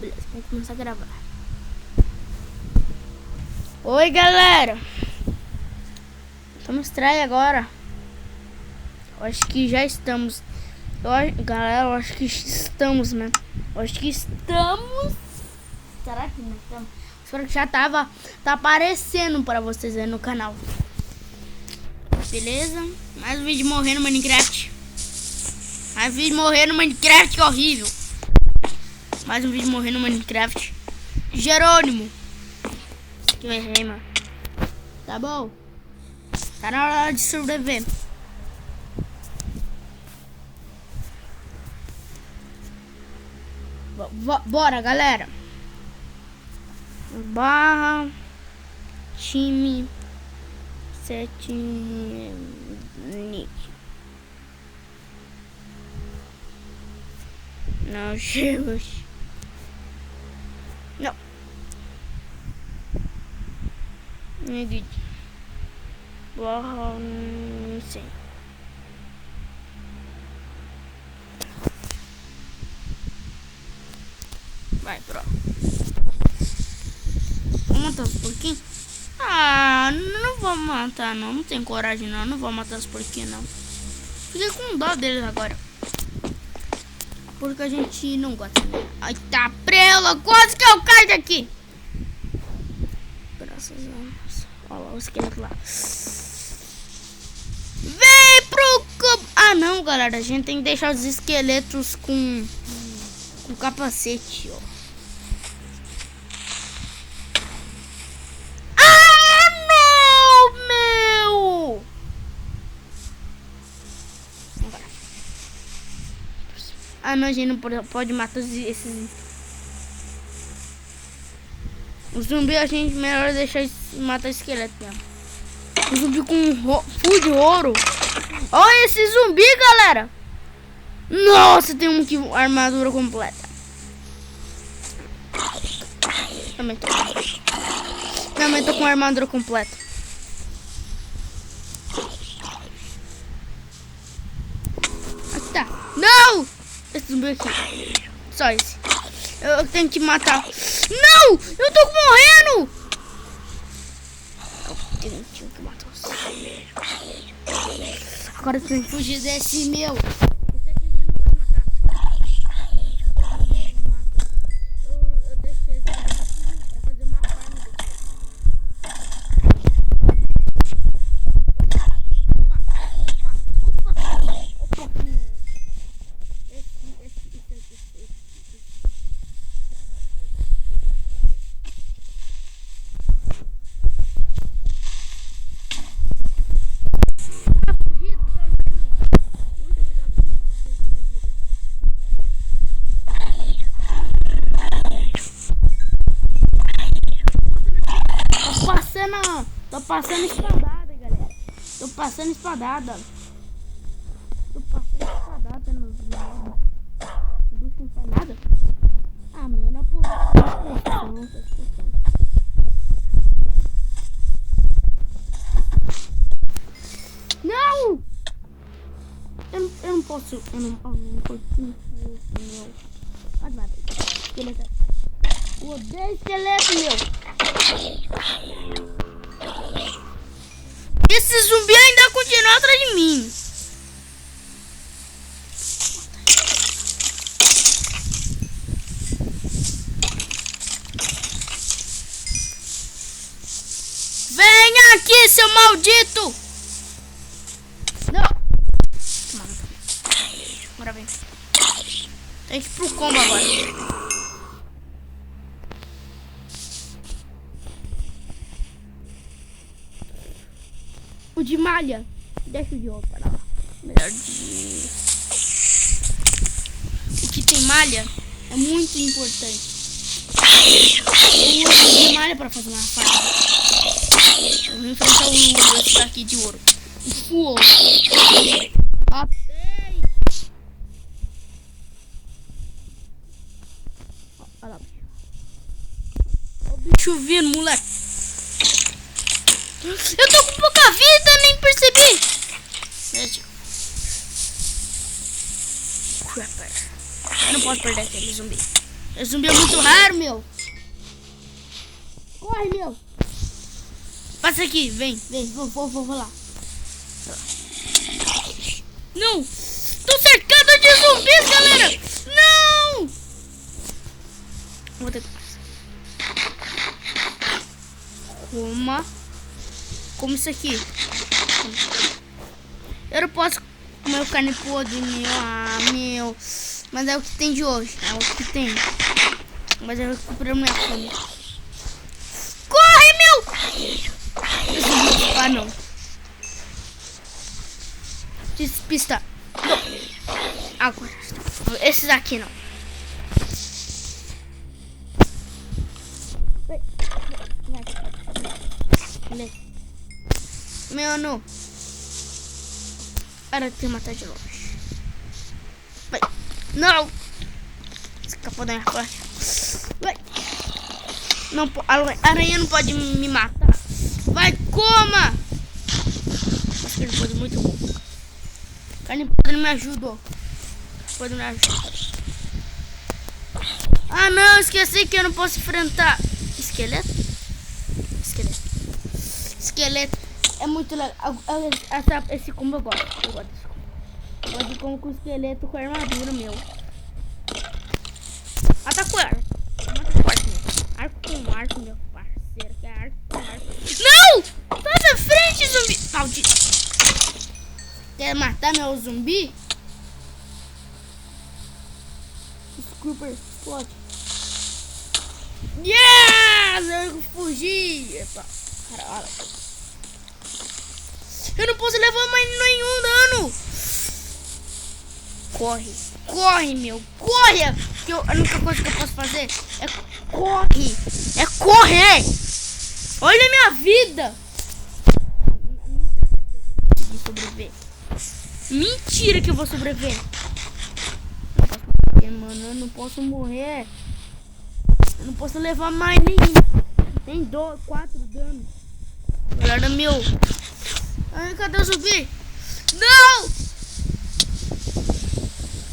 Beleza, vamos começar a gravar. Oi, galera. Estamos estreia agora. Eu acho que já estamos. Galera, eu acho que estamos, né? Eu acho que estamos. Será que não estamos? Espero que já tá aparecendo pra vocês aí no canal. Beleza? Mais um vídeo morrendo no Minecraft. Mais um vídeo morrendo no Minecraft, que horrível. Mais um vídeo morrendo no Minecraft. Jerônimo. Que vai ser, mano. Tá bom? Tá na hora de sobreviver. Bora, galera. Barra time 7 nick. Não chega. Não. Edit. Barra não sei. Vai, pronto. Vamos matar os porquinhos? Ah, não vou matar não. Não tenho coragem não. Não vou matar os porquinhos não. Fiquei com dó deles agora. Porque a gente não gosta. Ai, tá prela. Quase que eu caio daqui. Graças a Deus. Olha lá o esqueleto lá. Vem pro campo. Ah não, galera. A gente tem que deixar os esqueletos com capacete, ó. Ah, não, a gente não pode matar esses. O zumbi a gente melhor deixar matar esqueleto mesmo. O zumbi com full de ouro. Olha esse zumbi, galera. Nossa, tem um que armadura completa. Também tô com armadura completa. Aqui tá. Não! Esse zumbi aqui. Só esse. Eu tenho que matar. Não! Eu tô morrendo! Eu tenho que matar você. Agora eu tenho que fugir desse meu. Esse aqui a gente não pode matar. Eu deixei esse aqui pra fazer uma farm depois. Opa. Tô passando espadada, galera. Tô passando espadada no vídeo. O bicho não faz nada. Ah, meu, não é por não! Eu não posso. Eu não posso. Pode matar. Esqueleto. Eu odeio esqueleto, meu. Esse zumbi ainda continua atrás de mim. Venha aqui, seu maldito! Não! Agora vem. Tem que ir pro combo agora. O de malha. Deixa o de ouro para lá. Melhor de... O que tem malha é muito importante. Eu uso de malha para fazer uma farm. Eu vou enfrentar esse daqui de ouro. O full ouro. Matei! Olha lá. Olha o bicho vindo, moleque. Eu tô com pouca vida, nem percebi. Crapper. Eu não posso perder aquele zumbi. Esse zumbi é muito raro, meu. Corre, meu. Passa aqui, vem, vou lá. Não! Tô cercado de zumbis, galera! Não! Vou ter que passar. Como isso aqui? Eu não posso comer o carne podre, meu. Ah, meu. Mas é o que tem de hoje. É o que tem. Mas eu recuperei minha fome. Corre, meu! Ah, não. Despista. Agora. Esses aqui não. Meu, não. Era de matar de longe. Vai. Não. Escapou da minha flecha. Vai. Não, a aranha não pode me matar. Vai, coma. Acho que ele pode muito bom. Carne podre me ajudou. Pode me ajudar. Ah, não. Esqueci que eu não posso enfrentar. Esqueleto? Esqueleto. É muito legal. Esse combo eu gosto. Eu gosto desse combo. Eu gosto de combo com esqueleto com armadura, meu. Mata com arco. Mata com arco, meu. Arco com arco, meu parceiro. Que é arco com arco. Não! Sai da frente, zumbi. Maldito. Quer matar meu zumbi? Scooper, explode. Yes! Eu fugi. Epa. Caralho. Eu não posso levar mais nenhum dano. Corre, meu. Corre. A única coisa que eu posso fazer é corre. É correr. Olha a minha vida. Eu vou sobreviver. Mentira que eu vou sobreviver. Mano, eu não posso morrer. Eu não posso levar mais nem 4 danos. Galera, meu. Ai, cadê o zumbi? Não!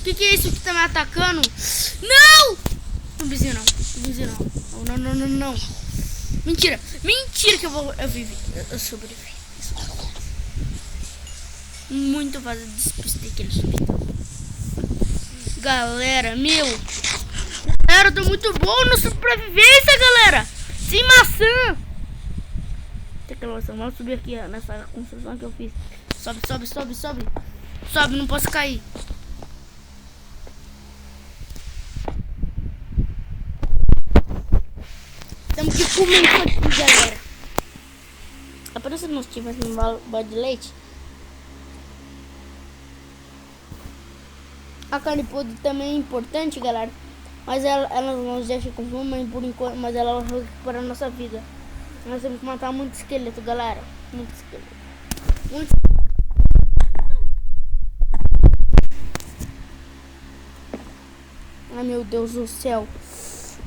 O que é isso que tá me atacando? Não! Zumbizinho não. Não. Mentira que eu vivi. Eu sobrevivi. Muito fácil de despistar aquele zumbi. Galera, meu. Galera, eu tô muito bom no sobrevivência, galera. Sem maçã. Vamos subir aqui nessa construção que eu fiz. Sobe, não posso cair. Temos que comer isso aqui, galera. Aparece se nós tivéssemos um balde de leite. A carne podre também é importante, galera. Mas ela não nos deixa com fome por enquanto. Mas ela vai recuperar a nossa vida. Nós temos que matar muito esqueleto, galera. Muito esqueleto. Ai, meu Deus do céu.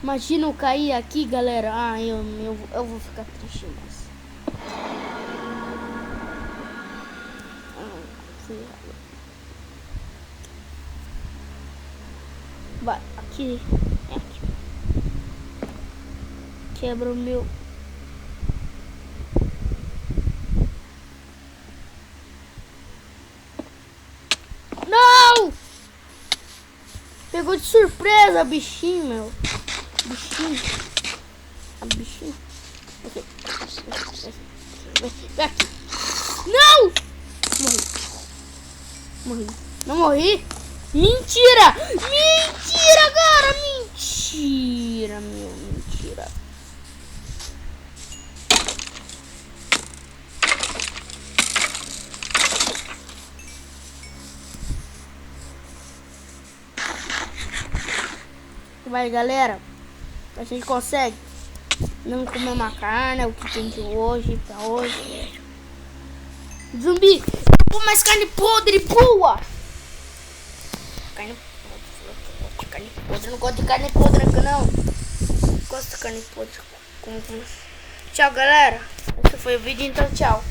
Imagina eu cair aqui, galera. Ah, eu vou ficar triste, mas... Vai, aqui. É aqui. Quebra o meu... Não! Pegou de surpresa, bichinho, meu. Bichinho. Vem aqui. Não! Morri. Não morri? Mentira! Mentira, cara! Mentira, meu. Mentira. Vai, galera. A gente consegue não comer uma carne, é o que tem de hoje pra hoje. Zumbi, pô, mais carne podre, boa! Carne podre, não gosto de carne podre, não. Gosto de carne podre. Tchau, galera. Esse foi o vídeo, então tchau.